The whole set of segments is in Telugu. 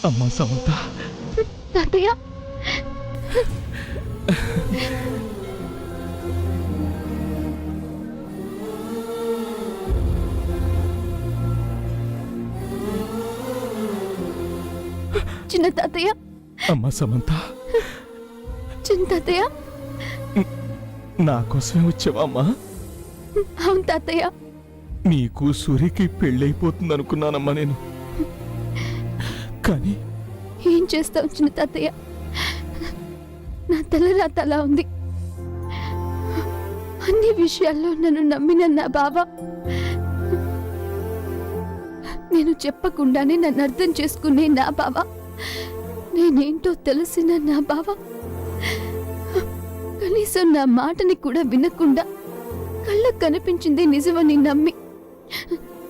అమ్మా సమంత, తాతయ్య చిన్న తాతయ్య. అమ్మా సమంత, చిన్న తాతయ్య. నా కోసమే వచ్చావా అమ్మా? అవును తాతయ్య. నీకు సూర్యకి పెళ్ళైపోతుంది అనుకున్నానమ్మా నేను. కానీ ఏం చేస్తావు చిన్న తాతయ్య, నా తలరాత అలా ఉంది. అన్ని విషయాల్లో నన్ను నమ్మిన నా బావ, నేను చెప్పకుండానే నన్ను అర్థం చేసుకునే నా బావ, నేనేంటో తెలిసిన నా బావ, కనీసం నా మాటని కూడా వినకుండా కళ్ళకు కనిపించింది నిజమని నమ్మి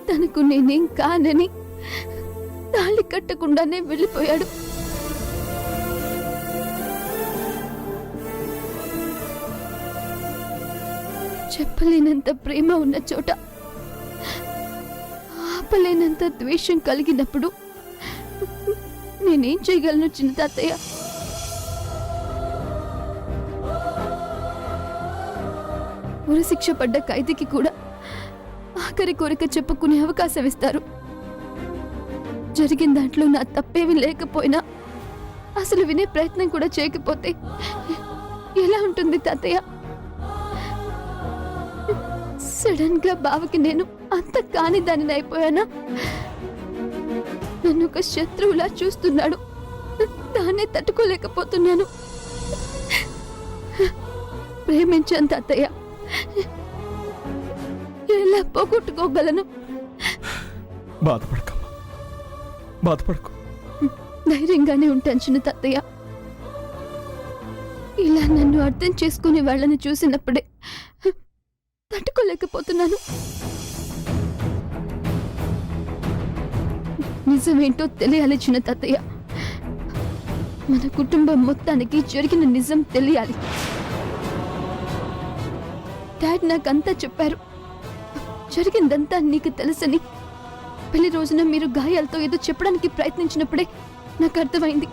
తనకు నేనేం కానని తాళి కట్టకుండానే వెళ్ళిపోయాడు. చెప్పలేనంత ప్రేమ ఉన్న చోట ఆపలేనంత ద్వేషం కలిగినప్పుడు నేనేం చేయగలను చిన్న తాతయ్య? ఉరిశిక్ష పడ్డ ఖైదీకి కూడా ఆఖరి కోరిక చెప్పుకునే అవకాశం ఇస్తారు. జరిగిన దాంట్లో నా తప్పేవి లేకపోయినా అసలు వినే ప్రయత్నం కూడా చేయకపోతే ఎలా ఉంటుంది తాతయ్య? సడన్ గా బావకి నేను అంత కాని దానిని అయిపోయానా? నన్ను ఒక శత్రువులా చూస్తున్నాడు, దాన్నే తట్టుకోలేకపోతున్నాను. ప్రేమించాను తాతయ్య, ఎలా పోగొట్టుకోగలను? బాధపడకమ్మా, బాధపడకు. ధైర్యంగానే ఉంటాను చిన్న తాతయ్య. ఇలా నన్ను అర్థం చేసుకునే వాళ్ళని చూసినప్పుడే తట్టుకోలేకపోతున్నాను. నిజమేంటో తెలియాలి చిన్న తాతయ్య. మన కుటుంబం మొత్తానికి జరిగిన నిజం తెలియాలి. డాడ్ నాకంతా చెప్పారు. జరిగిందంతా నీకు తెలుసని పెళ్లి రోజున మీరు గాయాలతో ఏదో చెప్పడానికి ప్రయత్నించినప్పుడే నాకు అర్థమైంది.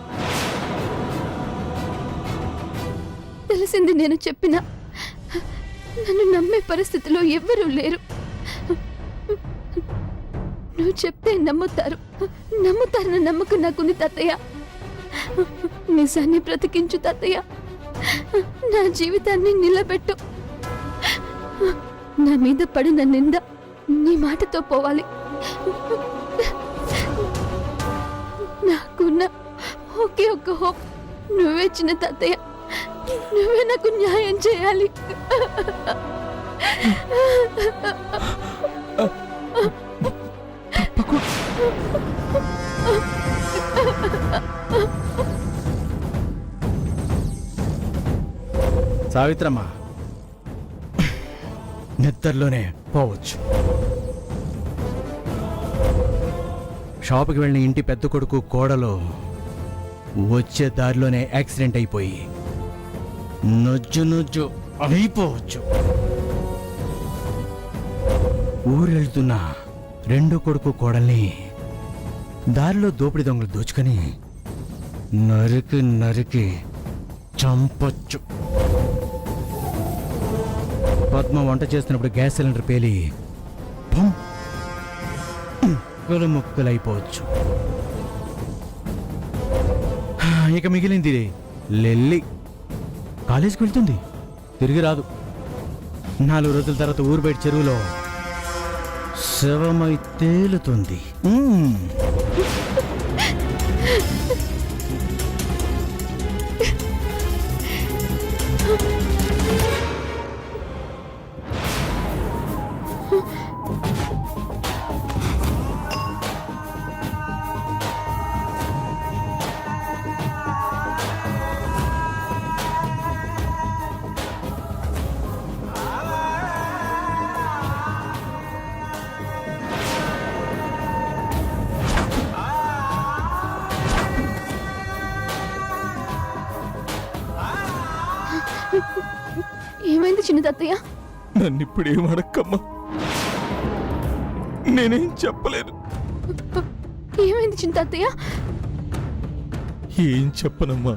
తెలిసింది నేను చెప్పినా నన్ను నమ్మే పరిస్థితిలో ఎవ్వరూ లేరు. నువ్వు చెప్తే నమ్ముతారన్న నమ్మకం నాకుంది తాతయ్య. నిజాన్ని బ్రతికించు తాతయ్య, నా జీవితాన్ని నిలబెట్టు. నా మీద పడిన నింద నీ మాటతో పోవాలి. నాకున్న ఒకే ఒక్క హోప్ నువ్వే చిన్న తాతయ్య. నువ్వే నాకు న్యాయం చేయాలి. సావిత్రమ్మ, నిద్రలోనే పోవచ్చు. షాపుకి వెళ్ళిన ఇంటి పెద్ద కొడుకు కోడలు వచ్చే దారిలోనే యాక్సిడెంట్ అయిపోయి నొజ్జు అయిపోవచ్చు. ఊరెళ్తున్న రెండో కొడుకు కోడల్ని దారిలో దోపిడి దొంగలు దోచుకొని నరికి చంపొచ్చు. పద్మ వంట చేస్తున్నప్పుడు గ్యాస్ సిలిండర్ పేలి ముక్కలైపోవచ్చు. ఇక మిగిలింది లెల్లి. కాలేజీకి వెళ్తుంది, తిరిగి రాదు. 4 రోజుల తర్వాత ఊరు బయట చెరువులో శవమై తేలుతుంది. ఏమైంది చిన్న తాతయ్య? నన్ను ఇప్పుడేం అడక్కమ్మా, నేనేం చెప్పలేదు. ఏమైంది చిన్న తాతయ్య? ఏం చెప్పనమ్మా,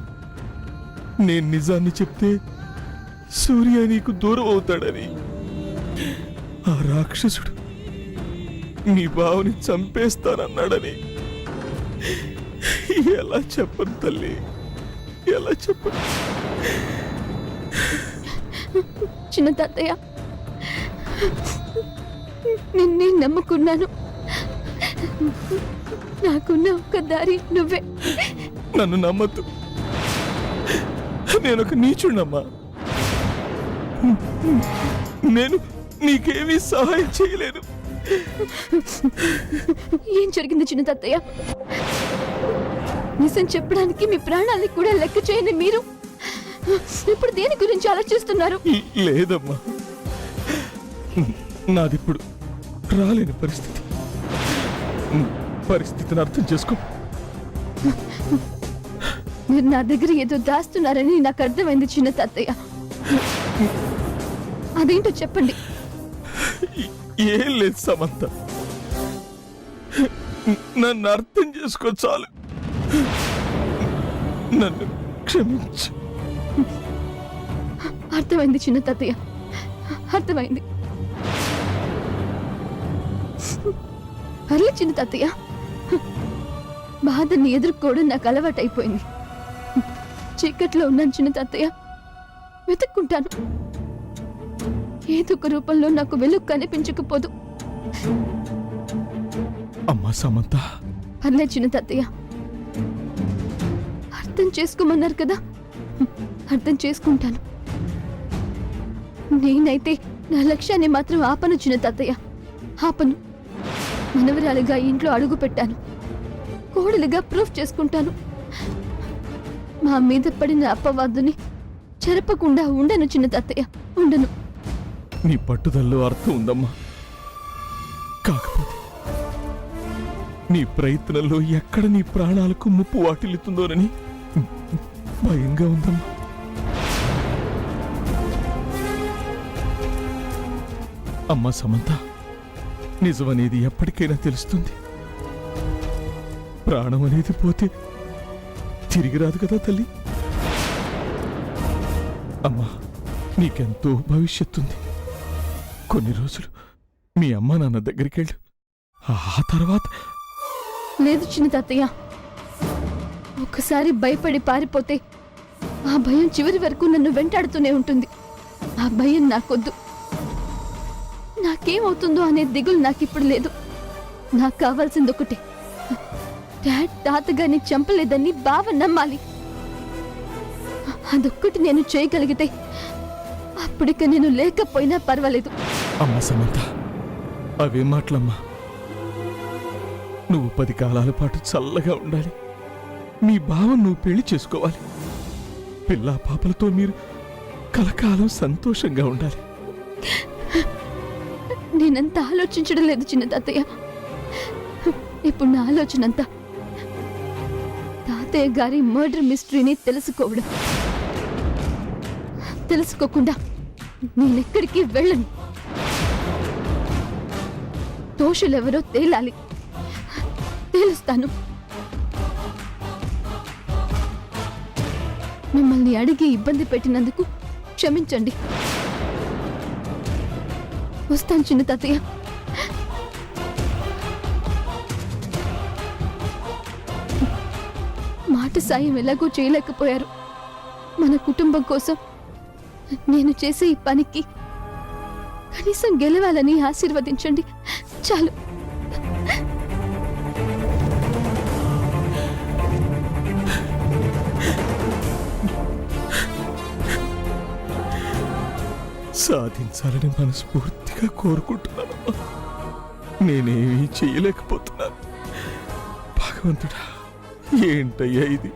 నేను నిజాన్ని చెప్తే సూర్య నీకు దూరం అవుతాడని ఆ రాక్షసుడు నీ బావని చంపేస్తానన్నాడని. ఎలా చెప్పను తల్లి, ఎలా చెప్పను? చిన్న తాతయ్య, నిన్నే నమ్ముకున్నాను. నాకున్న ఒక్క దారి నువ్వే. నన్ను నమ్మద్దు, నేనొక నీచుడమ్మా. నేను నీకేమీ సహాయం చేయలేను. ఏం జరిగింది చిన్న తాతయ్య? నిజం చెప్పడానికి మీ ప్రాణాన్ని కూడా లెక్క చేయని మీరు ఇప్పుడు దేని గురించి ఆలోచిస్తున్నారు? లేదమ్మా, నాదిప్పుడు రాలేని పరిస్థితి. పరిస్థితిని అర్థం చేసుకో. మీరు నా దగ్గర ఏదో దాస్తున్నారని నాకు అర్థమైంది చిన్న తాతయ్య. అదేంటో చెప్పండి. ఏం లేదు సమంత, నన్ను అర్థం చేసుకో చాలు. నన్ను క్షమించు. అర్థమైంది చిన్న తాతయ్య, అర్థమైంది. పర్లే చిన్న తాతయ్య, బాధని ఎదుర్కోవడం నాకు అలవాటైపోయింది. చీకట్లో ఉన్నాను చిన్న తాతయ్య, వెతుక్కుంటాను. ఏదో ఒక రూపంలో నాకు వెలుగు కనిపించకపోదు. అమ్మా సమంత, పర్లే చిన్న తాతయ్య, అర్థం చేసుకోమన్నారు కదా, అర్థం చేసుకుంటాను. నేనైతే నా లక్ష్యాన్ని మాత్రం ఆపను చిన్న తాతయ్య, ఆపను. మనవరాలుగా ఇంట్లో అడుగు పెట్టాను, కోడలుగా ప్రూఫ్ చేసుకుంటాను. మా మీద పడిన అపవాదుని చెరపకుండా ఉండను చిన్న తాతయ్య, ఉండను. నీ పట్టుదలలో అర్థం ఉందమ్మా. కాకపోతే నీ ప్రయత్నంలో ఎక్కడ నీ ప్రాణాలకు ముప్పు వాటిల్లుతుందోనని భయంగా ఉందమ్మా. అమ్మా సమంత, నిజమనేది ఎప్పటికైనా తెలుస్తుంది. ప్రాణం అనేది పోతే తిరిగి రాదు కదా తల్లి. అమ్మా, నీకెంతో భవిష్యత్తుంది. కొన్ని రోజులు మీ అమ్మ నాన్న దగ్గరికి వెళ్ళు. ఆ తర్వాత లేదు చిన్న తాతయ్య, ఒక్కసారి భయపడి పారిపోతే ఆ భయం చివరి వరకు నన్ను వెంటాడుతూనే ఉంటుంది. ఆ భయం నాకొద్దు. నాకేమవుతుందో అనే దిగులు నాకిప్పుడు లేదు. నాకు కావాల్సింది ఒకటే, డాడ్ తాతగారిని చంపలేదని బావ నమ్మాలి. అదొక్కటి నేను చేయగలిగితే అప్పటిక నేను లేకపోయినా పర్వాలేదు. అమ్మ సమంత, అవే మాటలమ్మా. నువ్వు 10 కాలాల పాటు చల్లగా ఉండాలి. మీ బావను నువ్వు పెళ్లి చేసుకోవాలి. పిల్లా పాపలతో మీరు కలకాలం సంతోషంగా ఉండాలి. నేనంత ఆలోచించడం లేదు చిన్న తాతయ్య. ఇప్పుడు నా ఆలోచన అంతా తాతయ్య గారి మర్డర్ మిస్టరీని తెలుసుకోవడం. తెలుసుకోకుండా నేనెక్కడికి వెళ్ళను. దోషులెవరో తేలాలి, తేలుస్తాను. మిమ్మల్ని అడిగి ఇబ్బంది పెట్టినందుకు క్షమించండి. వస్తాను చిన్న తాతయ్య. మాట సాయం ఎలాగో చేయలేకపోయారు. మన కుటుంబం కోసం నేను చేసే ఈ పనికి కనీసం గెలవాలని ఆశీర్వదించండి చాలు. సాధించాలని మనస్ఫూర్తిగా కోరుకుంటున్నానమ్మా. నేనేమీ చేయలేకపోతున్నాను. భగవంతుడా, ఏంటయ్యా ఇది?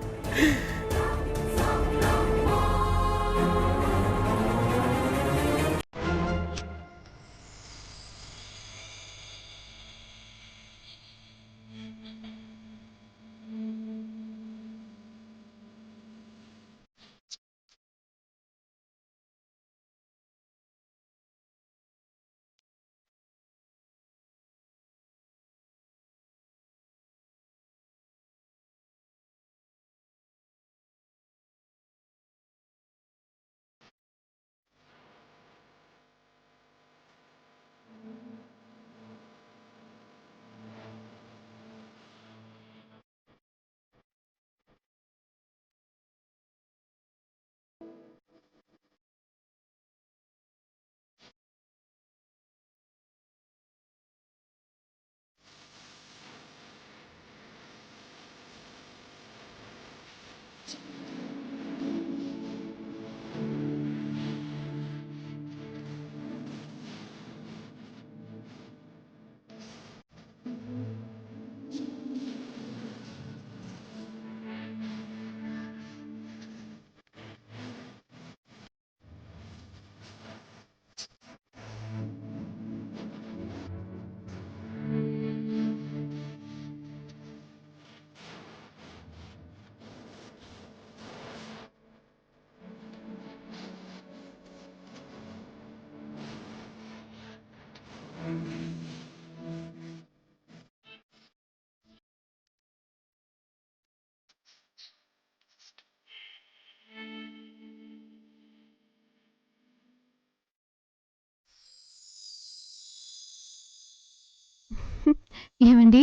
ఏమండి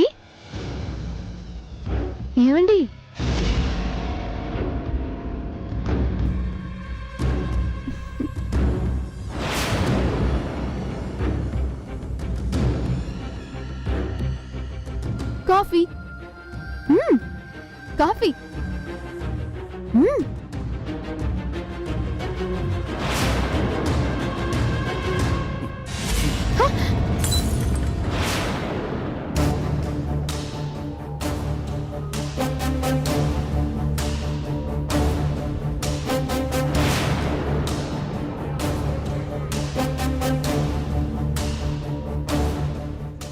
ఏమండి కాఫీ కాఫీ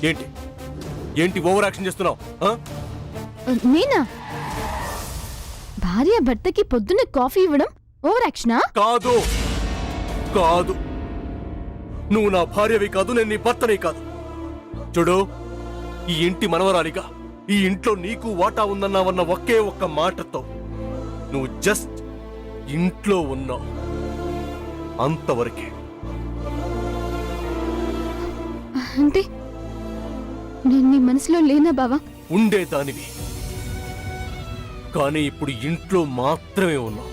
ఏంటి ఏంటి ఓవర్ యాక్షన్ చేస్తున్నావు? నేనా? భార్య భర్తకి పొద్దున్న కాఫీ ఇవ్వడం ఓవర్ యాక్షనా? కాదు కాదు, నువ్వు నా భార్యవి కాదు, నేను నీ భర్తని కాదు. చూడు, ఈ ఇంటి మనవరాలిగా ఈ ఇంట్లో నీకు వాటా ఉందన్నావన్న ఒకే ఒక్క మాటతో నువ్వు జస్ట్ ఇంట్లో ఉన్నావు, అంతవరకే. అంటే నేను నీ మనసులో లేనా బావా? ఉండేదానివి, కానీ ఇప్పుడు ఇంట్లో మాత్రమే ఉన్నావు.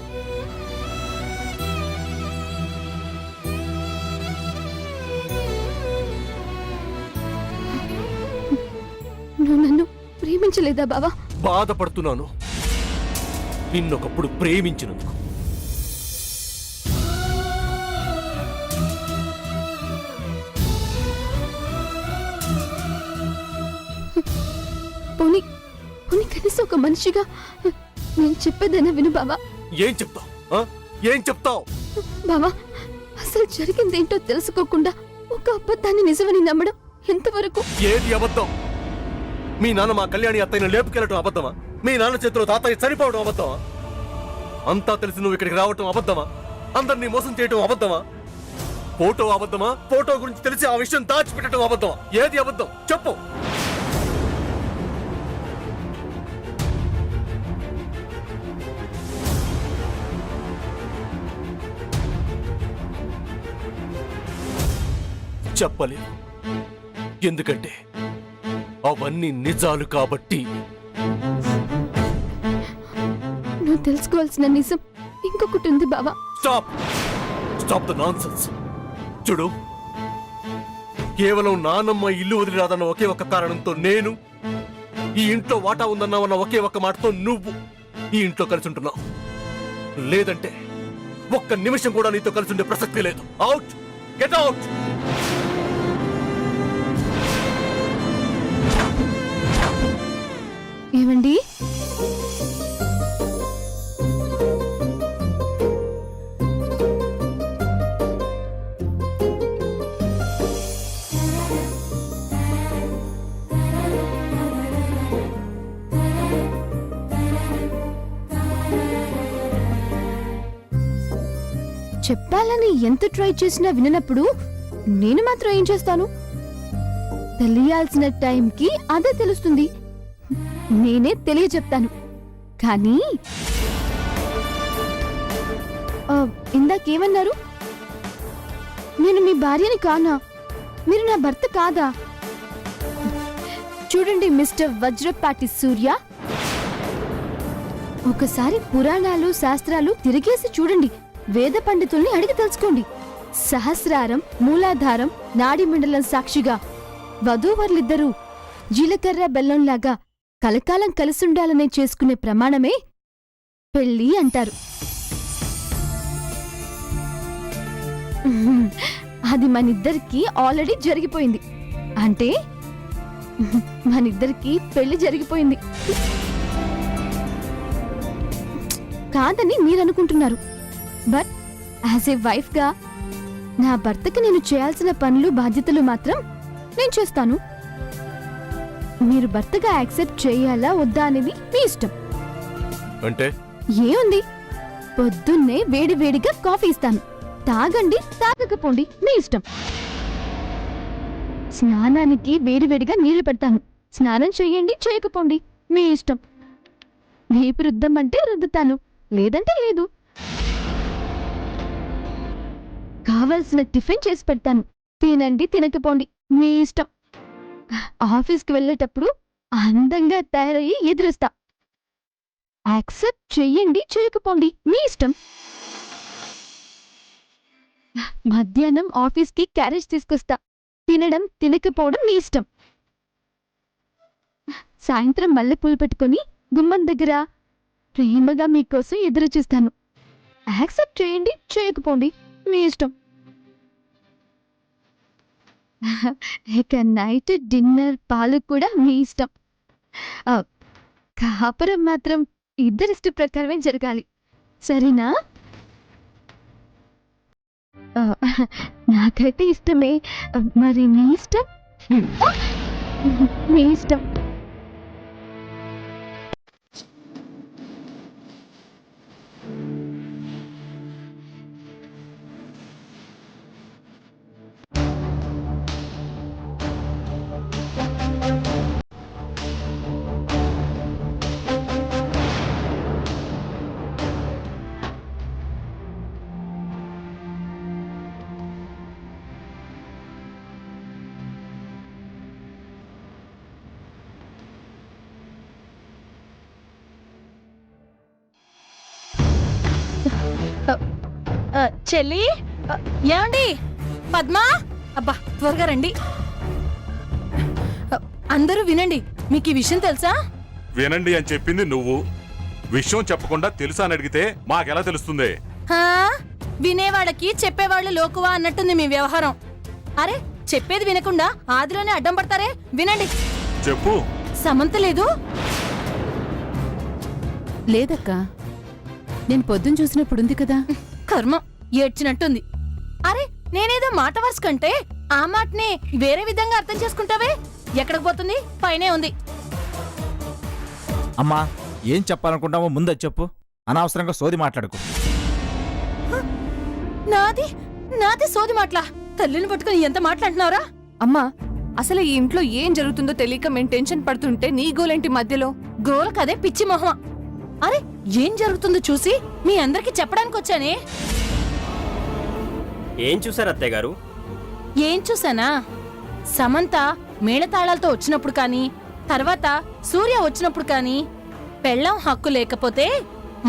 నువ్వు నన్ను ప్రేమించలేదా బావా? బాధపడుతున్నాను నిన్నొకప్పుడు ప్రేమించినందుకు. పోనీ పోనీ కనీసం ఒక మనిషిగా నేను చెప్పేదైనా విను బావా. ఏం చెప్తావు? ఏం చెప్తావు? బావా, అసలు జరిగిందేంటో తెలుసుకోకుండా ఒక అబద్ధాన్ని నిజమని నమ్మడం ఎంతవరకు? ఏది అబద్ధం? మీ నాన్న మా కళ్యాణి అత్తయ్యను లేపుకెళ్ళటం అబద్ధమా? మీ నాన్న చేతిలో తాతయ్య చనిపోవడం అబద్ధమా? అంతా తెలిసి నువ్వు ఇక్కడికి రావటం అబద్ధమా? అందరినీ మోసం చేయటం అబద్ధమా? ఫోటో అబద్ధమా? ఫోటో గురించి తెలిసి ఆ విషయం దాచిపెట్టడం అబద్ధమా? ఏది అబద్ధం చెప్పు. చెప్పలేదు, ఎందుకంటే అవన్నీ నిజాలు కాబట్టి. నువ్వు తెలుసుకోవాల్సిన నిజం ఇంకొకటి ఉంది బావా. Stop stop the nonsense. చూడు, కేవలం నానమ్మ ఇల్లు వదిలి రాదన్న ఒకే ఒక్క కారణంతో నేను, ఈ ఇంట్లో వాటా ఉందన్నావన్న ఒకే ఒక్క మాటతో నువ్వు ఈ ఇంట్లో కలిసి ఉంటున్నావు. లేదంటే ఒక్క నిమిషం కూడా నీతో కలిసి ఉండే ప్రసక్తి లేదు. Out, get out. ఏమండి? చెప్పాలని ఎంత ట్రై చేసినా విననప్పుడు నేను మాత్రం ఏం చేస్తాను? తెలియాల్సిన టైంకి అదే తెలుస్తుంది. నేనే తెలియచెప్తాను. కానీ ఇందాకేమన్నారు? నేను మీ భార్యని కానా? మీరు నా భర్త కాదా? చూడండి మిస్టర్ వజ్రపాటి సూర్య, ఒకసారి పురాణాలు శాస్త్రాలు తిరిగేసి చూడండి. వేద పండితుల్ని అడిగి తెలుసుకోండి. సహస్రారం, మూలాధారం, నాడి మండలం సాక్షిగా వధూవరులిద్దరూ జీలకర్ర బెల్లంలాగా కలకాలం కలిసుండాలనే చేసుకునే ప్రమాణమే పెళ్ళి అంటారు. అది మనిద్దరికి ఆల్రెడీ జరిగిపోయింది. అంటే మనిద్దరికి పెళ్లి జరిగిపోయింది కాదని మీరనుకుంటున్నారు. బట్ యాజ్ ఏ వైఫ్గా నా భర్తకి నేను చేయాల్సిన పనులు బాధ్యతలు మాత్రం నేను చేస్తాను. మీరు భర్తగా యాక్సెప్ట్ చేయాలా వద్దా అనేది మీ ఇష్టం. అంటే ఏముంది, పొద్దున్నే వేడి వేడిగా కాఫీ ఇస్తాను, తాగండి తాగకపోండి మీ ఇష్టం. స్నానానికి వేడివేడిగా నీళ్లు పెడతాను, స్నానం చెయ్యండి చేయకపోండి మీ ఇష్టం. వీపు రుద్దమంటే రుద్దుతాను, లేదంటే లేదు. కావలసిన టిఫిన్ చేసి పెడతాను, తినండి తినకపోండి మీ ఇష్టం. ఆఫీస్కి వెళ్ళేటప్పుడు అందంగా తయారయ్యి ఎదురుస్తా, యాక్సెప్ట్ చెయ్యండి చేయకపోండి మీ ఇష్టం. మధ్యాహ్నం ఆఫీస్కి క్యారేజ్ తీసుకొస్తా, తినడం తినకపోవడం మీ ఇష్టం. సాయంత్రం మల్లెపూలు పెట్టుకొని గుమ్మం దగ్గర ప్రేమగా మీకోసం ఎదురు చూస్తాను, యాక్సెప్ట్ చేయండి చేయకపోండి మీ ఇష్టం. ఇక నైట్ డిన్నర్ పాలు కూడా మీ ఇష్టం. కాపురం మాత్రం ఇద్దరిష్ట ప్రకారమే జరగాలి, సరేనా? నాకైతే ఇష్టమే, మరి మీ ఇష్టం? మీ ఇష్టం. చెల్లి, ఏమండి? పద్మా, అబ్బా త్వరగా రండి. అందరూ వినండి, మీకు ఈ విషయం తెలుసా? వినండి అని చెప్పింది నువ్వు, విషయం చెప్పకుండా తెలుసా అని అడిగితే మాకెలా తెలుస్తుంది? హా, వినేవాళ్ళకి చెప్పేవాళ్ళు లోకువా అన్నట్టుంది మీ వ్యవహారం. అరే, చెప్పేది వినకుండా ఆదిలోనే అడ్డం పడతారే. వినండి. చెప్పు. సమంత లేదు. లేదక్కా, నేను పొద్దున చూసినప్పుడు ఉంది కదా. కర్మ, ఏడ్చినట్టుంది. అరే, నేనేదో మాట వరుస కంటే ఆ మాటనే వేరే విధంగా అర్థం చేసుకుంటావే. ఎక్కడికి పోతుంది? పైనే ఉంది. అమ్మా, ఏం చెప్పాలనుకుంటామో ముందు చెప్పు, అనవసరంగా సోది మాట్లాడుకో. నాది నాది సోది మాటలా? తల్లిని పట్టుకుని ఎంత మాట్లాడుతున్నావురా? అమ్మా, అసలు ఈ ఇంట్లో ఏం జరుగుతుందో తెలియక మేము టెన్షన్ పడుతుంటే నీ గోలేంటి మధ్యలో? గోల కదే పిచ్చి మొహమా. అరే, ఏం జరుగుతుందో చూసి మీ అందరికి చెప్పడానికి వచ్చానే. ఏం చూసారు అత్తయ్య గారు? ఏం చూసానా? సమంత మేళతాళాలతో వచ్చినప్పుడు కానీ, తర్వాత సూర్య వచ్చినప్పుడు కానీ, పెళ్ళాం హక్కు లేకపోతే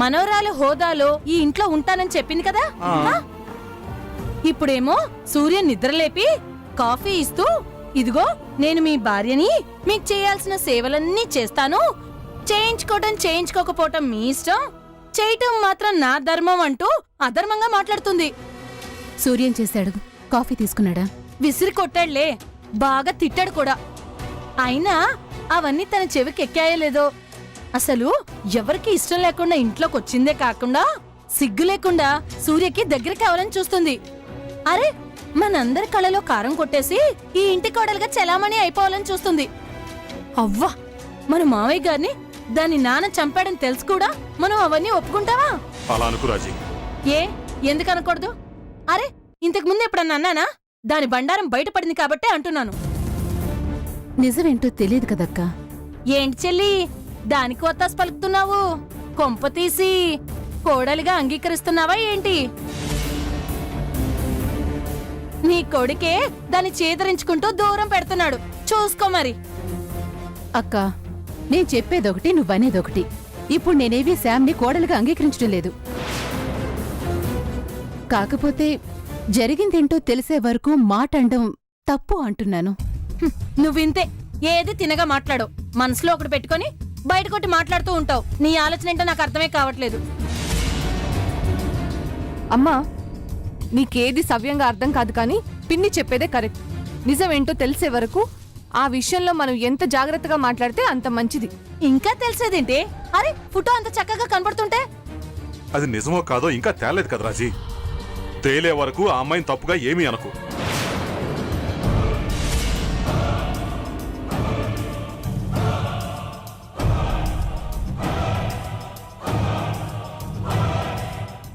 మనవరాలు హోదాలో ఈ ఇంట్లో ఉంటానని చెప్పింది కదా. హా? ఇప్పుడేమో సూర్య నిద్రలేపి కాఫీ ఇస్తూ, ఇదిగో నేను మీ భార్యని, మీకు చేయాల్సిన సేవలన్నీ చేస్తాను, చేయించుకోవటం చేయించుకోకపోవటం మీ ఇష్టం, చేయటం మాత్రం నా ధర్మం అంటూ అధర్మంగా మాట్లాడుతుంది. సూర్యం చేశాడు, కాఫీ తీసుకున్నాడా? విసిరి కొట్టాడులే, బాగా తిట్టాడు కూడా. అయినా అవన్నీ తన చెవికి ఎక్కాయో లేదో. అసలు ఎవరికి ఇష్టం లేకుండా ఇంట్లోకి వచ్చిందే కాకుండా సిగ్గు లేకుండా సూర్యకి దగ్గర కావాలని చూస్తుంది. అరే, మనందరి కళ్ళలో కారం కొట్టేసి ఈ ఇంటి కోడలుగా చెలామణి అయిపోవాలని చూస్తుంది. అవ్వా, మన మావయ్య గారిని దాని నాన్న చంపాడని తెలుసు కూడా మనం అవన్నీ ఒప్పుకుంటావా? అలా అనుకు రాజీ. ఏ, ఎందుకు అనకూడదు? అరే, ఇంతకు ముందు ఎప్పుడన్నా అన్నానా? దాని బండారం బయటపడింది కాబట్టే అంటున్నాను. నిజమేంటో తెలియదు కదక్కా. ఏంటి చెల్లి దానికి వత్తాసు పలుకుతున్నావు? కొంప తీసి కోడలిగా అంగీకరిస్తున్నావా ఏంటి? నీ కొడుకే దాన్ని చేదరించుకుంటూ దూరం పెడుతున్నాడు, చూసుకో మరి. అక్క, నేను చెప్పేదొకటి నువ్వనేదొకటి. ఇప్పుడు నేనేవి శామ్ని కోడలుగా అంగీకరించడం లేదు. కాకపోతే జరిగిందేంటో తెలిసే వరకు మాట అండం తప్పు అంటున్నాను. నువ్వింతే, ఏది తినగా మాట్లాడు. మనసులో ఒకటి పెట్టుకొని బయట కొట్టి మాట్లాడుతూ ఉంటావు. నీ ఆలోచన ఏంటో నాకు అర్థమే కావట్లేదు. అమ్మా నీకేది సవ్యంగా అర్థం కాదు కానీ పిన్ని చెప్పేదే కరెక్ట్. నిజం ఏంటో తెలిసే వరకు ఆ విషయంలో మనం ఎంత జాగ్రత్తగా మాట్లాడితే అంత మంచిది. ఇంకా తెలిసేదేంటి? అరే ఫోటో అంత చక్కగా కనబడుతుంటే అది నిజమో కాదో ఇంకా తేలేదు కదా రాజీ. తేలే వరకు ఆ అమ్మాయిని తప్పుగా ఏమీ అనకు.